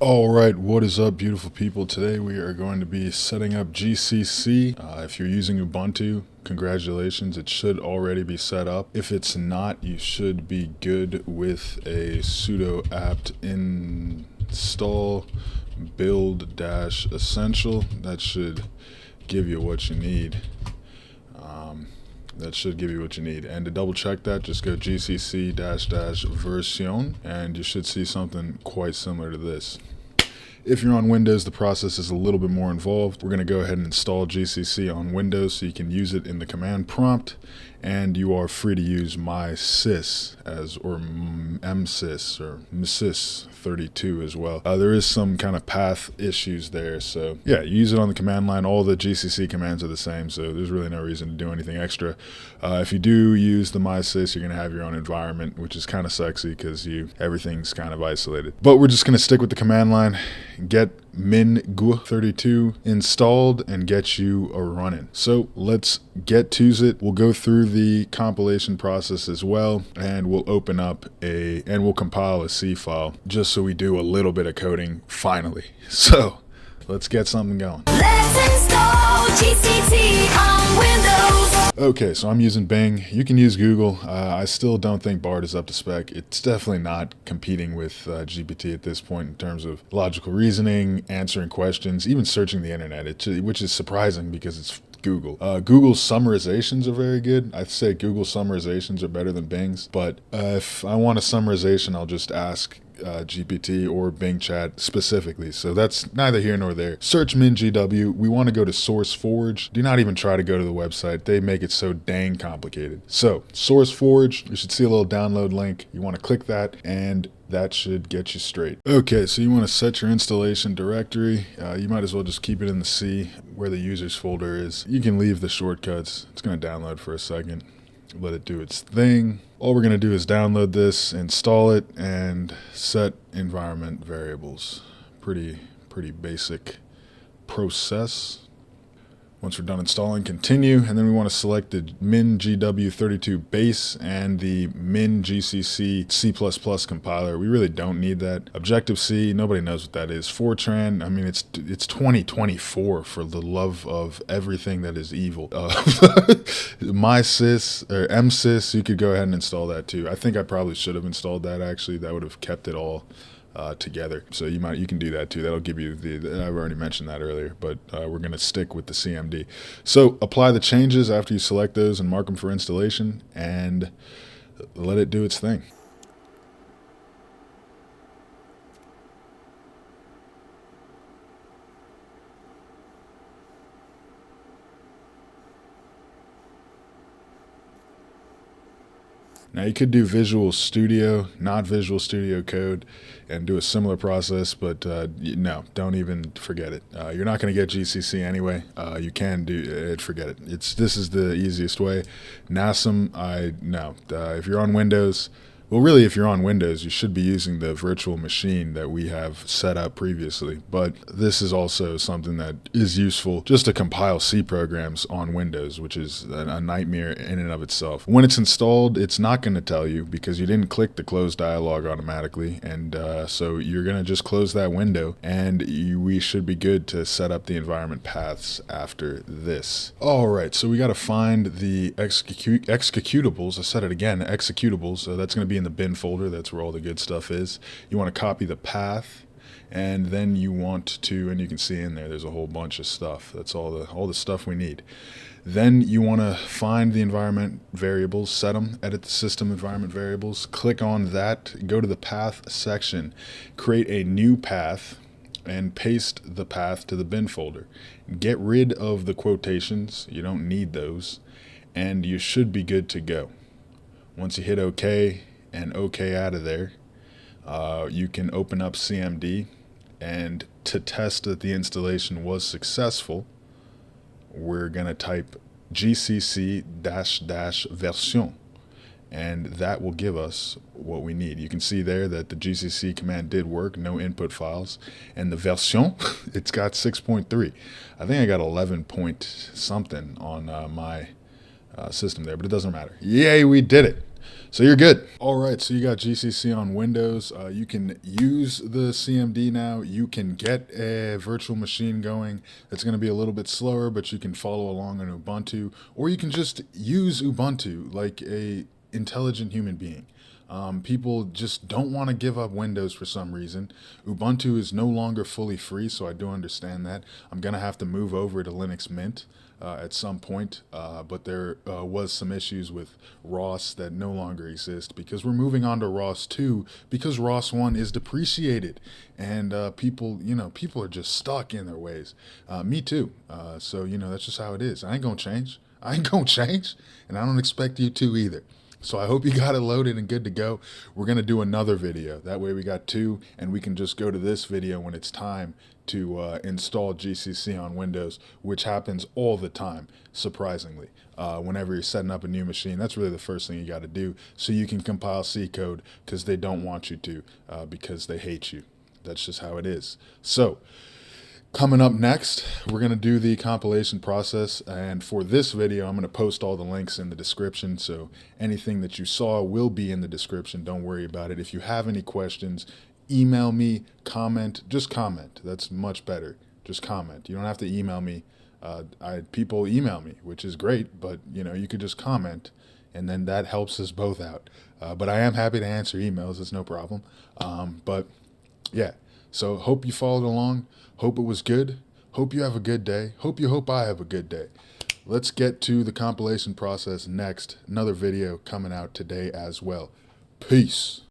All right, what is up, beautiful people? Today we are going to be setting up GCC. If you're using Ubuntu, congratulations, it should already be set up. If it's not, you should be good with a sudo apt install build-essential. That should give you what you need. And to double check that, just go gcc-version and you should see something quite similar to this. If you're on Windows, the process is a little bit more involved. We're going to go ahead and install GCC on Windows so you can use it in the command prompt, and you are free to use mysys or msys or msys32 as well. There is some kind of path issues there, so yeah, you use it on the command line. All the GCC commands are the same, so there's really no reason to do anything extra. If you do use the mysys, you're going to have your own environment, which is kind of sexy because everything's kind of isolated. But we're just going to stick with the command line, get mingw32 installed, and get you a running. So let's get to it. We'll go through the compilation process as well, and we'll open up we'll compile a C file just so we do a little bit of coding finally. So let's get something going. Let's install GCC on Windows. Okay, so I'm using Bing. You can use Google. I still don't think Bard is up to spec. It's definitely not competing with GPT at this point in terms of logical reasoning, answering questions, even searching the internet, which is surprising because it's Google. Google's summarizations are very good. I'd say Google summarizations are better than Bing's, but if I want a summarization, I'll just ask GPT or Bing Chat specifically. So that's neither here nor there. Search mingw. We want to go to SourceForge. Do not even try to go to the website. They make it so dang complicated. So SourceForge, you should see a little download link. You want to click that, and that should get you straight. Okay, so you want to set your installation directory. You might as well just keep it in the C where the users folder is. You can leave the shortcuts. It's going to download for a second. Let it do its thing. All we're going to do is download this, install it, and set environment variables. Pretty basic process. Once we're done installing, continue, and then we want to select the mingw32 base and the min-gcc C++ compiler. We really don't need that. Objective-C, nobody knows what that is. Fortran, I mean, it's 2024, for the love of everything that is evil. Mysys or msys, you could go ahead and install that too. I think I probably should have installed that, actually. That would have kept it all together. So you can do that too. That'll give you I've already mentioned that earlier, but we're going to stick with the CMD. So apply the changes after you select those and mark them for installation, and let it do its thing. Now you could do Visual Studio, not Visual Studio Code, and do a similar process, but no, don't even forget it. You're not going to get GCC anyway. You can do it, forget it. This is the easiest way. NASM, if you're on Windows, well, really, if you're on Windows, you should be using the virtual machine that we have set up previously. But this is also something that is useful just to compile C programs on Windows, which is a nightmare in and of itself. When it's installed, it's not going to tell you because you didn't click the close dialog automatically. And so you're going to just close that window, and we should be good to set up the environment paths after this. All right, so we got to find the executables. I said it again, executables. So that's going to be in the bin folder. That's where all the good stuff is. You want to copy the path, and then you want to, and you can see in there's a whole bunch of stuff. That's all the stuff we need. Then you want to find the environment variables, set them, edit the system environment variables, click on that, go to the path section, create a new path, and paste the path to the bin folder. Get rid of the quotations. You don't need those, and you should be good to go. Once you hit OK and OK out of there, you can open up CMD, and to test that the installation was successful, we're going to type gcc-version, and that will give us what we need. You can see there that the GCC command did work, no input files, and the version, it's got 6.3. I think I got 11 point something on my system there, but it doesn't matter. Yay, we did it. So you're good. All right, so you got GCC on Windows. You can use the CMD now. You can get a virtual machine going. It's going to be a little bit slower, but you can follow along on Ubuntu, or you can just use Ubuntu like a intelligent human being. People just don't want to give up Windows for some reason. Ubuntu is no longer fully free, so I do understand that. I'm going to have to move over to Linux Mint at some point, but there was some issues with ROS that no longer exist because we're moving on to ROS 2 because ROS 1 is depreciated, and people are just stuck in their ways. Me too. So that's just how it is. I ain't gonna change. And I don't expect you to either. So I hope you got it loaded and good to go. We're going to do another video. That way we got two, and we can just go to this video when it's time to install GCC on Windows, which happens all the time, surprisingly. Whenever you're setting up a new machine, that's really the first thing you got to do so you can compile C code, because they don't want you to, because they hate you. That's just how it is. So coming up next, we're going to do the compilation process, and for this video, I'm going to post all the links in the description, so anything that you saw will be in the description. Don't worry about it. If you have any questions, email me, just comment. That's much better. Just comment. You don't have to email me. People email me, which is great, but you could just comment, and then that helps us both out. But I am happy to answer emails. It's no problem. But yeah, so hope you followed along. Hope it was good. Hope you have a good day. Hope I have a good day. Let's get to the compilation process next. Another video coming out today as well. Peace.